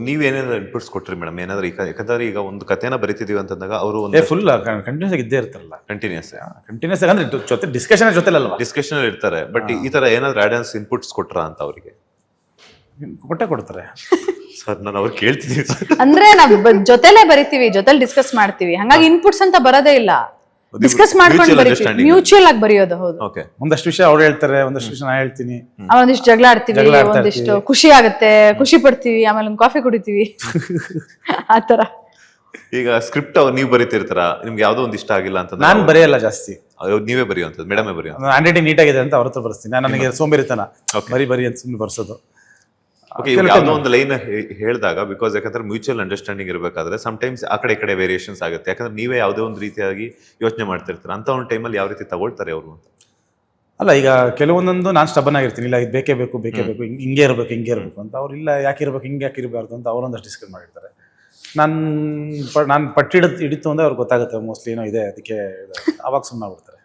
ನೀವೇನಾದ್ರು ಇನ್ಪುಟ್ಸ್ ಕೊಟ್ರಿ ಮೇಡಮ್ ಏನಾದ್ರು ಈಗ ಯಾಕಂದ್ರೆ ಈಗ ಒಂದು ಕಥೆನ ಬರಿತಿದೀವಿ ಅಂತಂದಾಗ ಅವರು ಫುಲ್ ಕಂಟಿನ್ಯೂಸ್ ಆಗಿ ಇದ್ದೇ ಇರ್ತಾರಲ್ಲ. ಕಂಟಿನ್ಯೂಸ್ ಅಂದ್ರೆ ಜೊತೆ ಡಿಸ್ಕಷನ್ ಜೊತೆಲಲ್ವಾ, ಡಿಸ್ಕಷನ್ ಇರ್ತಾರೆ. ಬಟ್ ಈ ತರ ಏನಾದ್ರು ಆಡನ್ಸ್ ಇನ್ಪುಟ್ಸ್ ಕೊಟ್ರ ಅಂತ ಅವರಿಗೆ ಕೊಟ್ಟೆ ಕೊಡ್ತಾರೆ. ಸರ್ ನಾನು ಅವ್ರು ಕೇಳ್ತಿದ್ದೀನಿ ಅಂದ್ರೆ ನಾವ್ ಜೊತೆಲೆ ಬರಿತೀವಿ, ಜೊತೆಲಿ ಡಿಸ್ಕಸ್ ಮಾಡ್ತೀವಿ, ಹಂಗಾಗಿ ಇನ್ಪುಟ್ಸ್ ಅಂತ ಬರೋದೇ ಇಲ್ಲ. ಡಿಸ್ಕಸ್ ಮಾಡ್ಕೊಂಡು ಬರೀತೀವಿ, ಮ್ಯೂಚುವಲ್ ಆಗಿ ಬರೆಯೋದು. ಹೌದು, ಒಂದಷ್ಟು ವಿಷಯ ಅವ್ರು ಹೇಳ್ತಾರೆ, ಒಂದಷ್ಟು ವಿಷಯ ನಾ ಹೇಳ್ತೀನಿ, ಒಂದಿಷ್ಟು ಜಗಳ ಆಡ್ತೀವಿ, ಒಂದಿಷ್ಟು ಖುಷಿ ಆಗುತ್ತೆ, ಖುಷಿ ಪಡ್ತೀವಿ, ಆಮೇಲೆ ಒಂದು ಕಾಫಿ ಕುಡಿತೀವಿ ಆತರ. ಈಗ ಸ್ಕ್ರಿಪ್ಟ್ ನೀವು ಬರೀತಿರ್ತಾರ, ನಿಮ್ಗೆ ಯಾವ್ದೋ ಒಂದ್ ಇಷ್ಟ ಆಗಿಲ್ಲ ಅಂತ ನಾನು ಬರೆಯಲ್ಲ ಜಾಸ್ತಿ, ನೀವೇ ಬರೆಯುವಂಥದ್ದು, ಮೇಡಮೇ ಬರೆಯೋ ಹ್ಯಾಂಡ್ ರೈಟಿಂಗ್ ನೀಟಾಗಿದೆ ಅಂತ ಅವ್ರ ಹತ್ರ ಬರ್ತೀನಿ. ನಾನು ನನಗೆ ಸೋಂಬೇರಿತನ ಬರಿ ಅಂತ ಸುಮ್ಮನೆ ಬರ್ಸೋದು. ಯಾವ್ದೋ ಒಂದು ಲೈನ್ ಹೇಳಿದಾಗ ಬಿಕಾಸ್ ಯಾಕಂದ್ರೆ ಮ್ಯೂಚುವಲ್ ಅಂಡರ್ಸ್ಟ್ಯಾಂಡಿಂಗ್ ಇರಬೇಕಾದ್ರೆ ಸಮ್ಟೈಮ್ಸ್ ಆ ಕಡೆ ಈ ಕಡೆ ವೇರಿಯೇಷನ್ಸ್ ಆಗುತ್ತೆ. ಯಾಕಂದ್ರೆ ನೀವೇ ಯಾವುದೇ ಒಂದು ರೀತಿಯಾಗಿ ಯೋಚನೆ ಮಾಡ್ತಿರ್ತೀರ, ಅಂತ ಒಂದು ಟೈಮಲ್ಲಿ ಯಾವ ರೀತಿ ತಗೊಳ್ತಾರೆ ಅವರು ಅಂತ. ಅಲ್ಲ, ಈಗ ಕೆಲವೊಂದೊಂದು ನಾನು ಸ್ಟಬನ್ ಆಗಿರ್ತೀನಿ, ಇಲ್ಲ ಇದು ಬೇಕೇ ಬೇಕು ಹಿಂಗೆ ಇರಬೇಕು ಅಂತ. ಅವ್ರು ಇಲ್ಲ ಯಾಕೆ ಇರಬೇಕು, ಹಿಂಗೆ ಯಾಕೆ ಇರಬಾರ್ದು ಅಂತ ಅವರೊಂದಷ್ಟು ಡಿಸ್ಕಸ್ ಮಾಡಿರ್ತಾರೆ. ನಾನು ಪಟ್ಟಿಡಿತು ಅಂದ್ರೆ ಅವ್ರಿಗೆ ಗೊತ್ತಾಗುತ್ತೆ ಮೋಸ್ಟ್ಲಿ ಏನೋ ಇದೆ, ಅದಕ್ಕೆ ಅವಾಗ ಸುಮ್ಮನೆ ಆಗ್ಬಿಡ್ತಾರೆ.